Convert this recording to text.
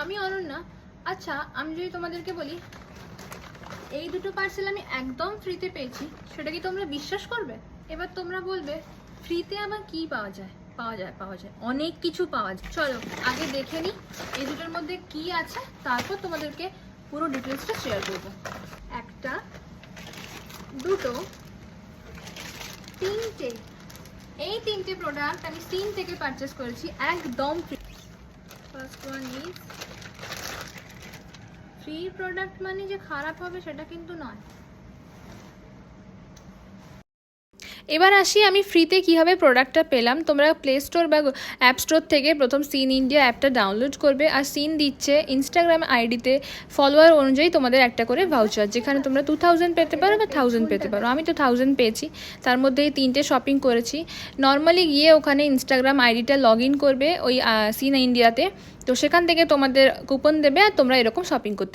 আমি অনন্যা। আচ্ছা, আমি যদি তোমাদেরকে বলি এই দুটো পার্সেল আমি একদম ফ্রিতে পেয়েছি, সেটা কি তোমরা বিশ্বাস করবে? এবার তোমরা বলবে ফ্রিতে আবার কি পাওয়া যায়? পাওয়া যায় অনেক কিছু পাওয়া যায়। চলো আগে দেখে নিই এই দুটোর মধ্যে কি আছে, তারপর তোমাদেরকে পুরো ডিটেলসটা শেয়ার করবো। একটা, দুটো, তিনটে, এই তিনটে প্রোডাক্ট আমি সিন থেকে পারচেস করেছি একদম free. First one is free product, মানে যে খারাপ হবে সেটা কিন্তু নয়। এবার আসি আমি ফ্রিতে কীভাবে প্রোডাক্টটা পেলাম। তোমরা প্লে স্টোর বা অ্যাপ স্টোর থেকে প্রথম সিন ইন্ডিয়া অ্যাপটা ডাউনলোড করবে, আর সিন দিচ্ছে ইনস্টাগ্রাম আইডিতে ফলোয়ার অনুযায়ী তোমাদের একটা করে ভাউচার, যেখানে তোমরা 2000 পেতে পারো বা 1000 পেতে পারো। আমি তো 1000 পেয়েছি, তার মধ্যে এই তিনটে শপিং করেছি। নর্মালি গিয়ে ওখানে ইনস্টাগ্রাম আইডিটা লগ ইন করবে ওই সিন ইন্ডিয়াতে, তো সেখান থেকে তোমাদের কুপন দেবে আর তোমরা এরকম শপিং করতে